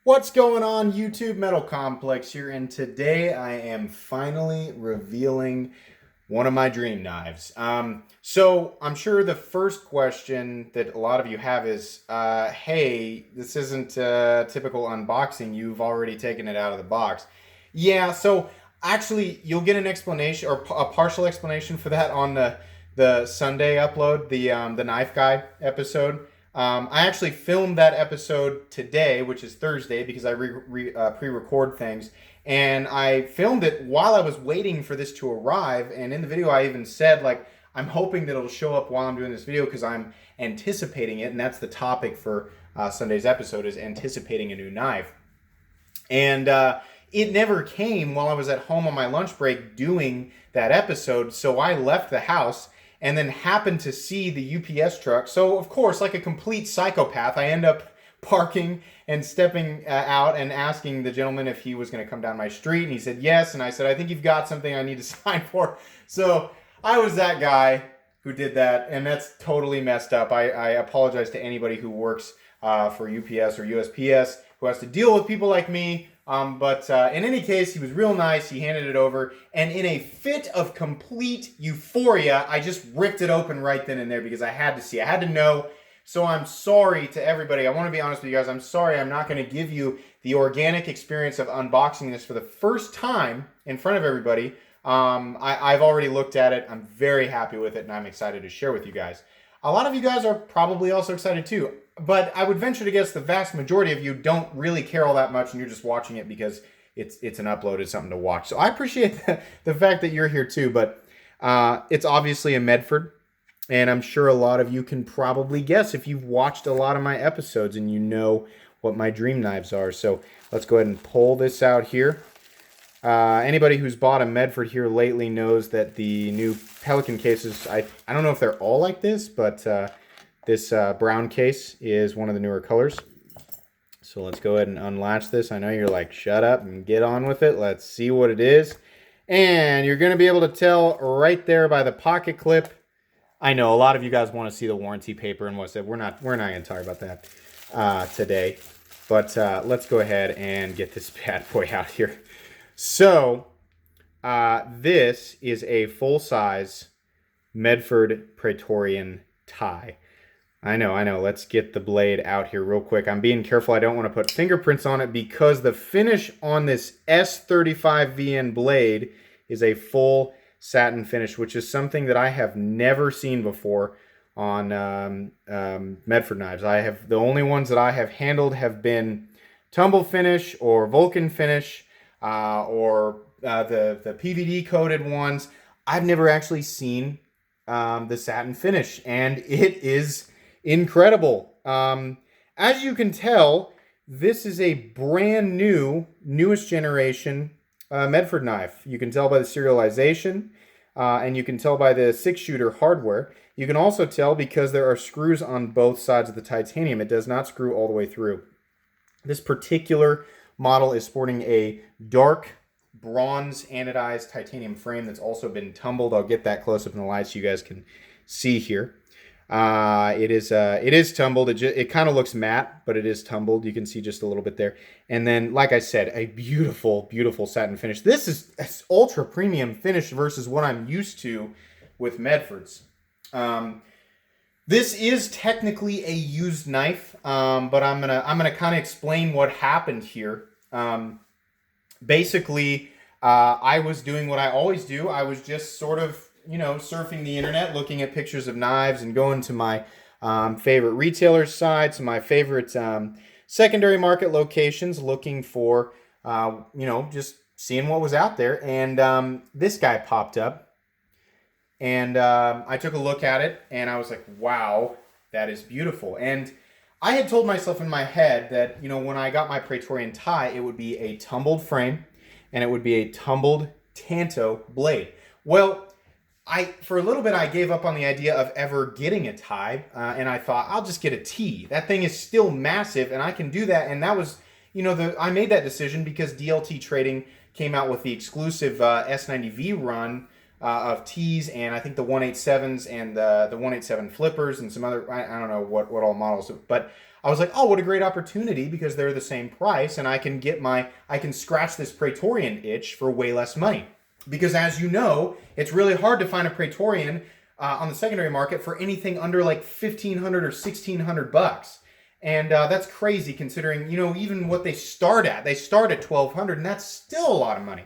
What's going on, YouTube? Metal Complex here, and today I am finally revealing one of my dream knives. So I'm sure the first question that a lot of you have is, hey, this isn't a typical unboxing. You've already taken it out of the box. Yeah, so actually you'll get an explanation or a partial explanation for that on the Sunday upload, the knife guy episode. I actually filmed that episode today, which is Thursday, because I pre-record things, and I filmed it while I was waiting for this to arrive. And in the video, I even said, like, I'm hoping that it'll show up while I'm doing this video because I'm anticipating it, and that's the topic for Sunday's episode, is anticipating a new knife. And it never came while I was at home on my lunch break doing that episode, so I left the house and then happened to see the UPS truck. So, of course, like a complete psychopath, I end up parking and stepping out and asking the gentleman if he was going to come down my street. And he said yes. And I said, I think you've got something I need to sign for. So I was that guy who did that. And that's totally messed up. I apologize to anybody who works for UPS or USPS who has to deal with people like me. But in any case, he was real nice. He handed it over. And in a fit of complete euphoria, I just ripped it open right then and there because I had to see. I had to know. So I'm sorry to everybody. I want to be honest with you guys. I'm sorry I'm not going to give you the organic experience of unboxing this for the first time in front of everybody. I've already looked at it. I'm very happy with it, and I'm excited to share with you guys. A lot of you guys are probably also excited too, but I would venture to guess the vast majority of you don't really care all that much, and you're just watching it because it's an upload, it's something to watch. So I appreciate the fact that you're here too, but it's obviously a Medford, and I'm sure a lot of you can probably guess if you've watched a lot of my episodes and you know what my dream knives are. So let's go ahead and pull this out here. Anybody who's bought a Medford here lately knows that the new Pelican cases, I don't know if they're all like this, but this brown case is one of the newer colors. So let's go ahead and unlatch this. I know you're like, shut up and get on with it. Let's see what it is. And you're going to be able to tell right there by the pocket clip. I know a lot of you guys want to see the warranty paper and what's that. We're not going to talk about that today. But let's go ahead and get this bad boy out here. So, this is a full-size Medford Praetorian tie. I know. Let's get the blade out here real quick. I'm being careful. I don't want to put fingerprints on it because the finish on this S35VN blade is a full satin finish, which is something that I have never seen before on Medford knives. The only ones that I have handled have been tumble finish or Vulcan finish. Or the PVD coated ones. I've never actually seen the satin finish, and it is incredible. As you can tell, this is a brand new, newest generation Medford knife. You can tell by the serialization, and you can tell by the 6-shooter hardware. You can also tell because there are screws on both sides of the titanium. It does not screw all the way through. This particular model is sporting a dark bronze anodized titanium frame that's also been tumbled. I'll get that close up in the light so you guys can see here. It is tumbled. It kind of looks matte, but it is tumbled. You can see just a little bit there. And then, like I said, a beautiful, beautiful satin finish. This is ultra premium finish versus what I'm used to with Medfords. This is technically a used knife, but I'm gonna kind of explain what happened here. Basically, I was doing what I always do. I was just sort of, surfing the internet, looking at pictures of knives and going to my favorite retailers' sites, my favorite secondary market locations, looking for, just seeing what was out there. And this guy popped up. And I took a look at it, and I was like, wow, that is beautiful. And I had told myself in my head that, when I got my Praetorian tie, it would be a tumbled frame, and it would be a tumbled Tanto blade. Well, for a little bit, I gave up on the idea of ever getting a tie, and I thought, I'll just get a T. That thing is still massive, and I can do that. And that was, I made that decision because DLT Trading came out with the exclusive S90V run of T's, and I think the 187s and the 187 flippers and some other, I don't know what all models, but I was like, oh, what a great opportunity, because they're the same price and I can scratch this Praetorian itch for way less money. Because as you know, it's really hard to find a Praetorian on the secondary market for anything under like 1,500 or 1,600 bucks. And that's crazy considering, even what they start at. They start at 1,200, and that's still a lot of money.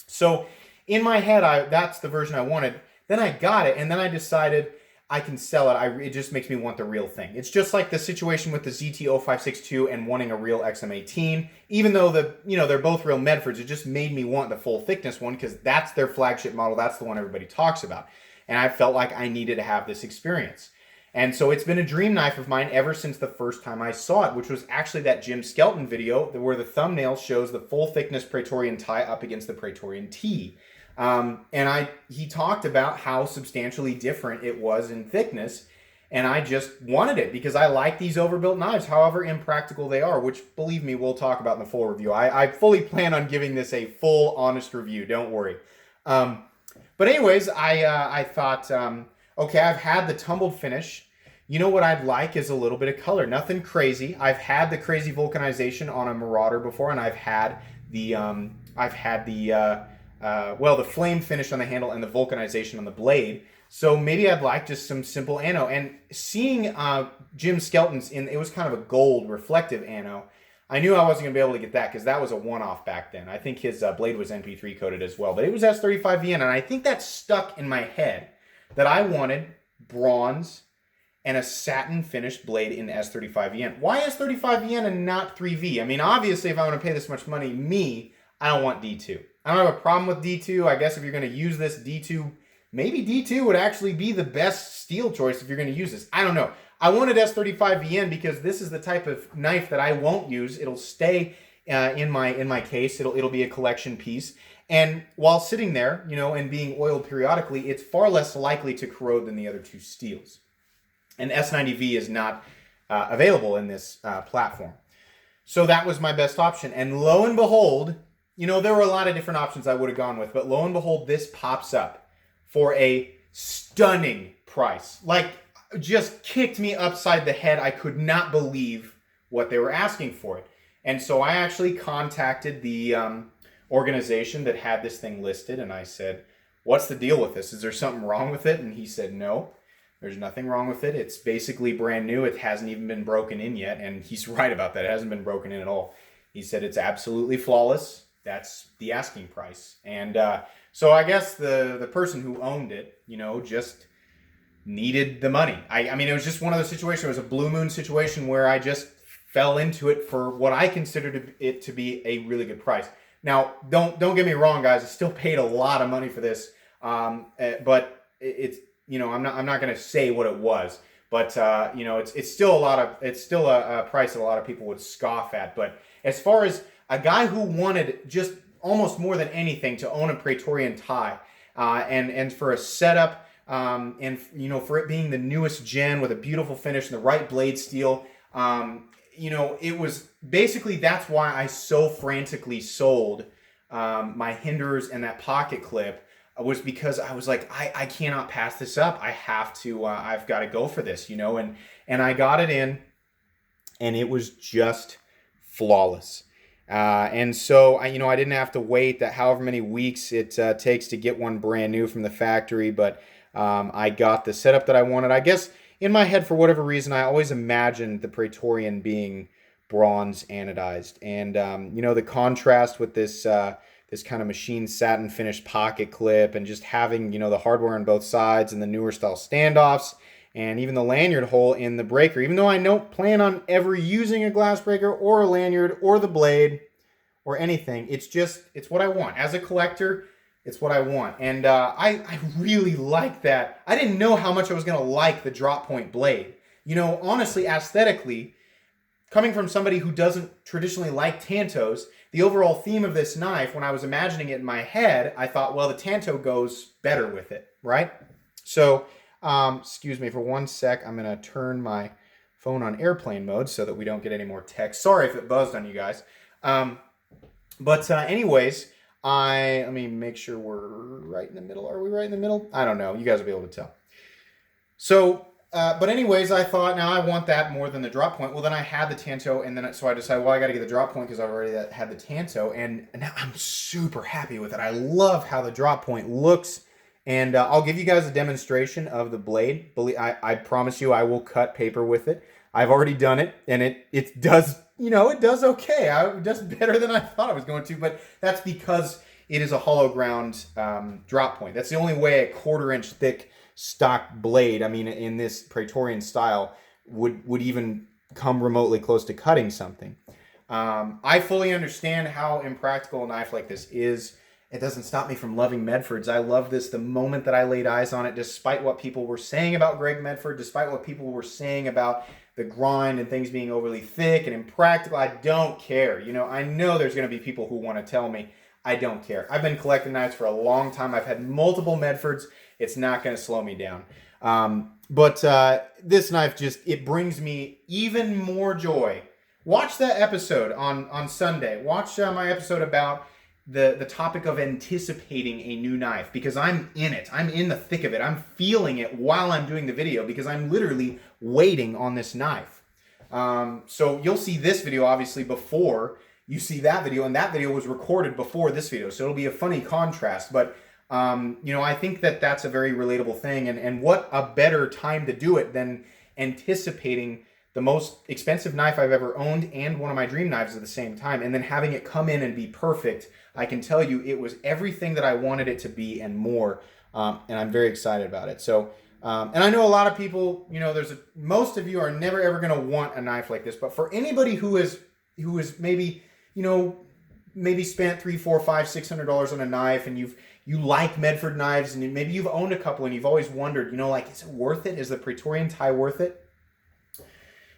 So in my head, that's the version I wanted. Then I got it, and then I decided I can sell it. It just makes me want the real thing. It's just like the situation with the ZT0562 and wanting a real XM18. Even though they're both real Medfords, it just made me want the full thickness one because that's their flagship model. That's the one everybody talks about. And I felt like I needed to have this experience. And so it's been a dream knife of mine ever since the first time I saw it, which was actually that Jim Skelton video where the thumbnail shows the full thickness Praetorian tie up against the Praetorian T. He talked about how substantially different it was in thickness, and I just wanted it because I like these overbuilt knives, however impractical they are, which, believe me, we'll talk about in the full review. I fully plan on giving this a full, honest review, don't worry. But anyways, I thought, okay, I've had the tumbled finish. You know what I'd like is a little bit of color. Nothing crazy. I've had the crazy vulcanization on a Marauder before, and I've had the flame finish on the handle and the vulcanization on the blade. So maybe I'd like just some simple ano. And seeing Jim Skelton's it was kind of a gold reflective ano, I knew I wasn't going to be able to get that because that was a one-off back then. I think his blade was NP3 coated as well, but it was S35VN, and I think that stuck in my head that I wanted bronze and a satin finished blade in the S35VN. Why S35VN and not 3V? I mean, obviously, if I want to pay this much money, I don't want D2. I don't have a problem with D2. I guess if you're going to use this, D2, maybe D2 would actually be the best steel choice if you're going to use this. I don't know. I wanted S35VN because this is the type of knife that I won't use. It'll stay in my case. It'll be a collection piece. And while sitting there, and being oiled periodically, it's far less likely to corrode than the other two steels. And S90V is not available in this platform. So that was my best option. And lo and behold, there were a lot of different options I would have gone with, but lo and behold, this pops up for a stunning price. Like, just kicked me upside the head. I could not believe what they were asking for it. And so I actually contacted the organization that had this thing listed, and I said, what's the deal with this? Is there something wrong with it? And he said, no, there's nothing wrong with it. It's basically brand new. It hasn't even been broken in yet. And he's right about that. It hasn't been broken in at all. He said it's absolutely flawless. That's the asking price. And so I guess the person who owned it, just needed the money. I mean, it was just one of those situations. It was a blue moon situation where I just fell into it for what I considered it to be a really good price. Now, don't get me wrong, guys. I still paid a lot of money for this, but it's I'm not going to say what it was, but it's still a price that a lot of people would scoff at. But as far as a guy who wanted just almost more than anything to own a Praetorian tie, and for a setup, and for it being the newest gen with a beautiful finish and the right blade steel, it was basically, that's why I so frantically sold my hinders and that pocket clip, was because I was like, I cannot pass this up. I have to, I've got to go for this, and I got it in, and it was just flawless. And so I didn't have to wait that however many weeks it takes to get one brand new from the factory, but I got the setup that I wanted. I guess in my head, for whatever reason, I always imagined the Praetorian being bronze anodized, and the contrast with this kind of machine satin finished pocket clip, and just having the hardware on both sides and the newer style standoffs, and even the lanyard hole in the breaker. Even though I don't plan on ever using a glass breaker or a lanyard or the blade or anything, it's what I want as a collector. It's what I want. And I really like that. I didn't know how much I was going to like the drop point blade. Honestly, aesthetically, coming from somebody who doesn't traditionally like tantos, the overall theme of this knife, when I was imagining it in my head, I thought, well, the tanto goes better with it, right? So, excuse me for one sec. I'm going to turn my phone on airplane mode so that we don't get any more text. Sorry if it buzzed on you guys. Anyways, let me make sure we're right in the middle. Are we right in the middle? I don't know. You guys will be able to tell. So But anyways, I thought, now I want that more than the drop point. Well, then I had the Tanto, and then so I decided, well, I got to get the drop point because I've already had the Tanto, and now I'm super happy with it. I love how the drop point looks, and I'll give you guys a demonstration of the blade. I promise you, I will cut paper with it. I've already done it, and it does, it does okay. It does better than I thought I was going to, but that's because it is a hollow ground drop point. That's the only way a 1/4 inch thick stock blade, I mean, in this Praetorian style, would even come remotely close to cutting something. I fully understand how impractical a knife like this is. It doesn't stop me from loving Medfords. I love this the moment that I laid eyes on it, despite what people were saying about Greg Medford, despite what people were saying about the grind and things being overly thick and impractical. I don't care. I know there's going to be people who want to tell me. I don't care. I've been collecting knives for a long time. I've had multiple Medfords. It's not going to slow me down. But this knife it brings me even more joy. Watch that episode on Sunday. Watch my episode about the topic of anticipating a new knife, because I'm in it. I'm in the thick of it. I'm feeling it while I'm doing the video because I'm literally waiting on this knife. So you'll see this video obviously before you see that video, and that video was recorded before this video. So it'll be a funny contrast, but I think that's a very relatable thing, and what a better time to do it than anticipating the most expensive knife I've ever owned and one of my dream knives at the same time, and then having it come in and be perfect. I can tell you it was everything that I wanted it to be and more, and I'm very excited about it. So, and I know a lot of people, most of you are never ever going to want a knife like this, but for anybody who is maybe, maybe spent $300, $400, $500, $600 on a knife, and you like Medford knives, and maybe you've owned a couple and you've always wondered, is it worth it? Is the Praetorian tie worth it?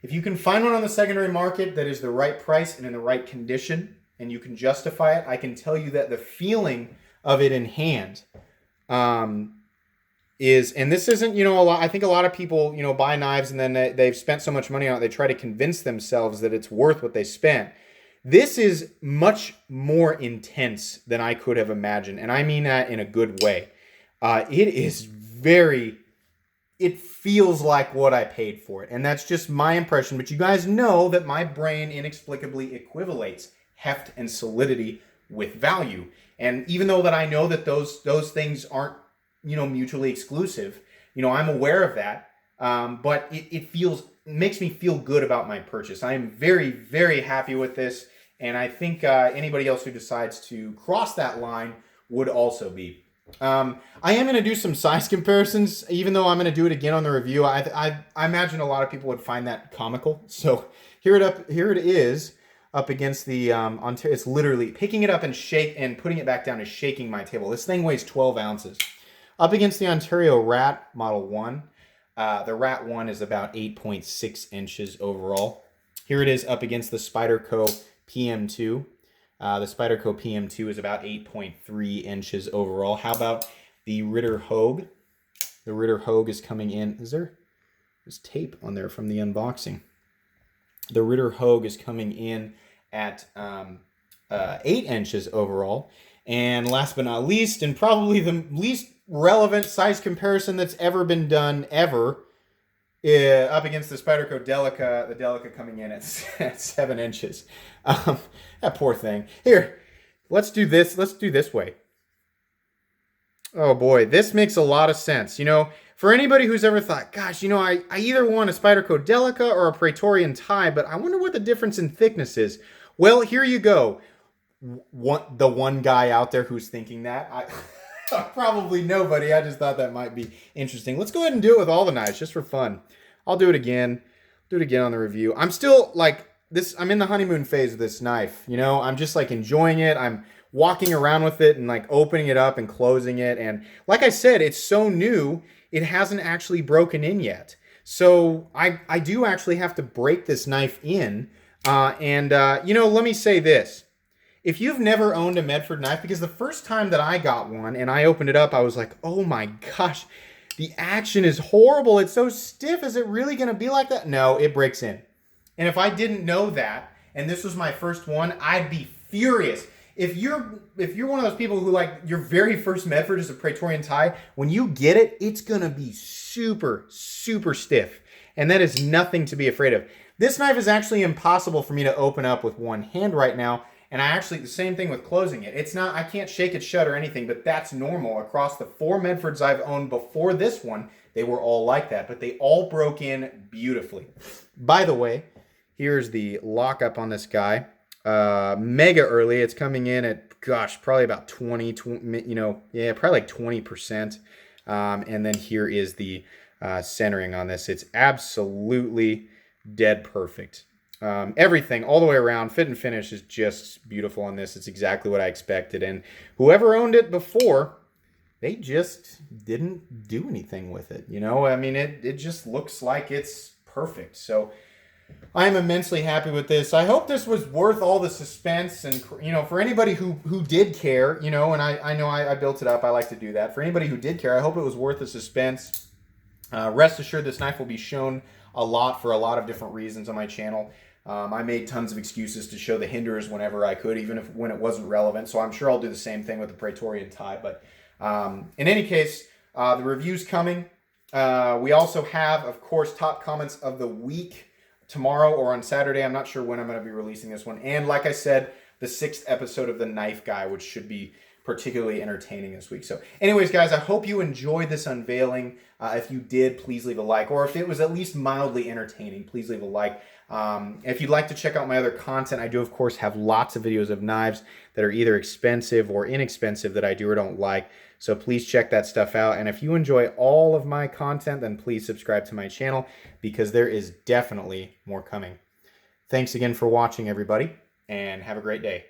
If you can find one on the secondary market that is the right price and in the right condition, and you can justify it, I can tell you that the feeling of it in hand is, and this isn't, a lot. I think a lot of people, buy knives and then they've spent so much money on it, they try to convince themselves that it's worth what they spent. This is much more intense than I could have imagined, and I mean that in a good way. It feels like what I paid for it, and that's just my impression, but you guys know that my brain inexplicably equivalates heft and solidity with value. And even though that I know that those things aren't, mutually exclusive, I'm aware of that, but it makes me feel good about my purchase. I am very, very happy with this, and I think anybody else who decides to cross that line would also be. I am going to do some size comparisons, even though I'm going to do it again on the review. I imagine a lot of people would find that comical. So here it is up against the Ontario. It's literally picking it up and putting it back down is shaking my table. This thing weighs 12 ounces. Up against the Ontario Rat Model 1. The Rat 1 is about 8.6 inches overall. Here it is up against the Spyderco PM2. The Spyderco PM2 is about 8.3 inches overall. How about the Ritter Hogue? The Ritter Hogue is coming in. There's tape on there from the unboxing. The Ritter Hogue is coming in at 8 inches overall. And last but not least, and probably the least relevant size comparison that's ever been done ever, up against the Spyderco Delica, the Delica coming in at 7 inches. That poor thing. Here, let's do this. Let's do this way. Oh boy, this makes a lot of sense. For anybody who's ever thought, gosh, I either want a Spyderco Delica or a Praetorian tie, but I wonder what the difference in thickness is. Well, here you go. The one guy out there who's thinking that. Probably nobody. I just thought that might be interesting. Let's go ahead and do it with all the knives just for fun. I'll do it again. Do it again on the review. I'm still I'm in the honeymoon phase of this knife. I'm just enjoying it. I'm walking around with it and opening it up and closing it. And like I said, it's so new, it hasn't actually broken in yet. So I do actually have to break this knife in. Let me say this. If you've never owned a Medford knife, because the first time that I got one and I opened it up, I was like, oh my gosh, the action is horrible. It's so stiff. Is it really going to be like that? No, it breaks in. And if I didn't know that, and this was my first one, I'd be furious. if you're one of those people who like your very first Medford is a Praetorian tie, when you get it, it's gonna be super, super stiff. And that is nothing to be afraid of. This knife is actually impossible for me to open up with one hand right now. And I actually, the same thing with closing it. It's not, I can't shake it shut or anything, but that's normal. Across the 4 Medfords I've owned before this one, they were all like that, but they all broke in beautifully. By the way, here's the lockup on this guy. Mega early. It's coming in at, gosh, probably about 20, yeah, probably like 20%. And then here is the centering on this. It's absolutely dead perfect. Everything all the way around, fit and finish is just beautiful on this. It's exactly what I expected. And whoever owned it before, they just didn't do anything with it. You know, I mean, it just looks like it's perfect. So I'm immensely happy with this. I hope this was worth all the suspense, and, you know, for anybody who did care, you know, and I know I built it up. I like to do that. For anybody who did care, I hope it was worth the suspense. Rest assured, this knife will be shown a lot for a lot of different reasons on my channel. I made tons of excuses to show the hinders whenever I could, even when it wasn't relevant. So I'm sure I'll do the same thing with the Praetorian tie. But in any case, the review's coming. We also have, of course, top comments of the week tomorrow or on Saturday. I'm not sure when I'm going to be releasing this one. And like I said, the 6th episode of the Knife Guy, which should be particularly entertaining this week. So anyways, guys, I hope you enjoyed this unveiling. If you did, please leave a like. Or if it was at least mildly entertaining, please leave a like. If you'd like to check out my other content, I do, of course, have lots of videos of knives that are either expensive or inexpensive that I do or don't like. So please check that stuff out. And if you enjoy all of my content, then please subscribe to my channel, because there is definitely more coming. Thanks again for watching, everybody, and have a great day.